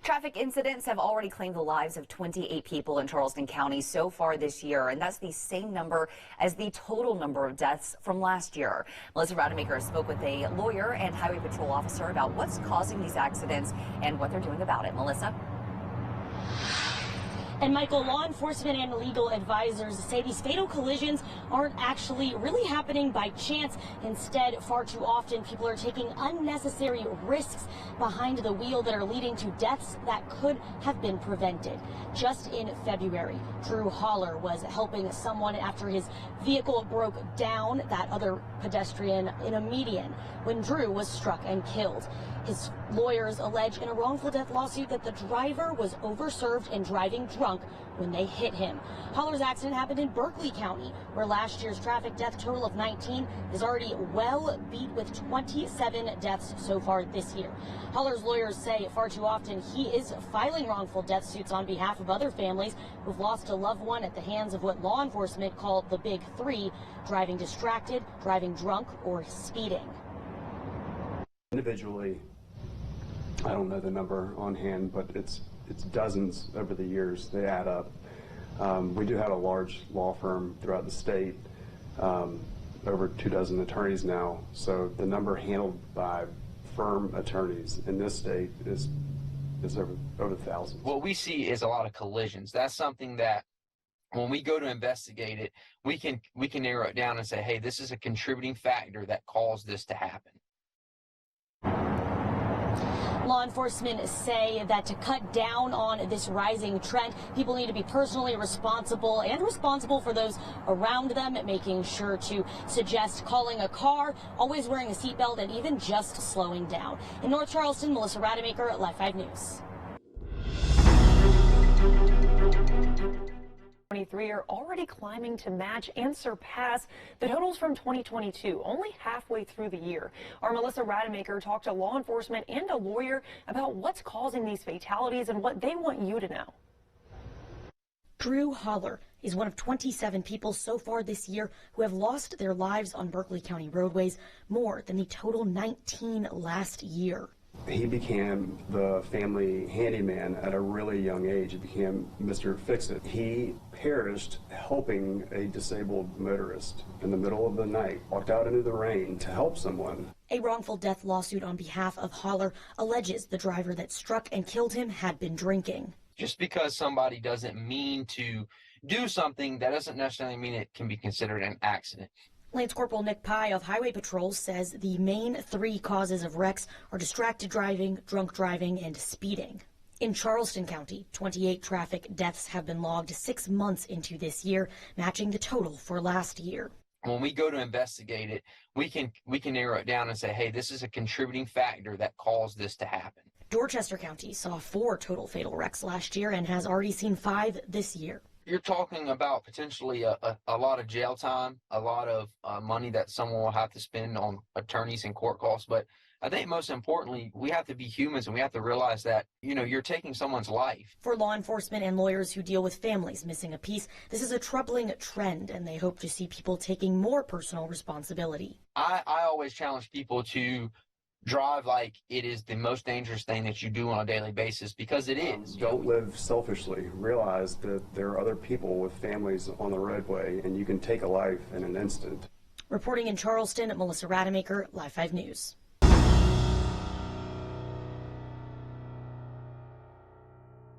Traffic incidents have already claimed the lives of 28 people in Charleston County so far this year, and that's the same number as the total number of deaths from last year. Melissa Rademacher spoke with a lawyer and highway patrol officer about what's causing these accidents and what they're doing about it. Melissa? And Michael, law enforcement and legal advisors say these fatal collisions aren't actually really happening by chance. Instead, far too often, people are taking unnecessary risks behind the wheel that are leading to deaths that could have been prevented. Just in February, Holler was helping someone after his vehicle broke down, that other pedestrian, in a median when Drew was struck and killed. His lawyers allege in a wrongful death lawsuit that the driver was overserved and driving drunk when they hit him. Holler's accident happened in Berkeley County, where last year's traffic death total of 19 is already well beat with 27 deaths so far this year. Holler's lawyers say far too often he is filing wrongful death suits on behalf of other families who've lost a loved one at the hands of what law enforcement call the big three: driving distracted, driving drunk, or speeding. Individually, I don't know the number on hand, but it's dozens over the years. They add up. We do have a large law firm throughout the state, over 24 attorneys now. So the number handled by firm attorneys in this state is over thousands. What we see is a lot of collisions. That's something that when we go to investigate it, we can narrow it down and say, hey, this is a contributing factor that caused this to happen. Law enforcement say that to cut down on this rising trend, people need to be personally responsible and responsible for those around them, making sure to suggest calling a car, always wearing a seatbelt, and even just slowing down. In North Charleston, Melissa Rademacher, Live 5 News. 2023 are already climbing to match and surpass the totals from 2022, only halfway through the year. Our Melissa Rademacher talked to law enforcement and a lawyer about what's causing these fatalities and what they want you to know. Holler is one of 27 people so far this year who have lost their lives on Berkeley County roadways, more than the total 19 last year. He became the family handyman at a really young age. He became Mr. Fix-It. He perished helping a disabled motorist in the middle of the night, walked out into the rain to help someone. A wrongful death lawsuit on behalf of Holler alleges the driver that struck and killed him had been drinking. Just because somebody doesn't mean to do something, that doesn't necessarily mean it can be considered an accident. Lance Corporal Nick Pye of Highway Patrol says the main three causes of wrecks are distracted driving, drunk driving, and speeding. In Charleston County, 28 traffic deaths have been logged 6 months into this year, matching the total for last year. When we go to investigate it, we can narrow it down and say, hey, this is a contributing factor that caused this to happen. Dorchester County saw 4 total fatal wrecks last year and has already seen 5 this year. You're talking about potentially a lot of jail time, a lot of money that someone will have to spend on attorneys and court costs. But I think most importantly, we have to be humans and we have to realize that, you're taking someone's life. For law enforcement and lawyers who deal with families missing a piece, this is a troubling trend, and they hope to see people taking more personal responsibility. I always challenge people to drive like it is the most dangerous thing that you do on a daily basis, because it is. Don't live selfishly. Realize that there are other people with families on the roadway, and you can take a life in an instant. Reporting in Charleston, Melissa Rademacher, Live 5 News.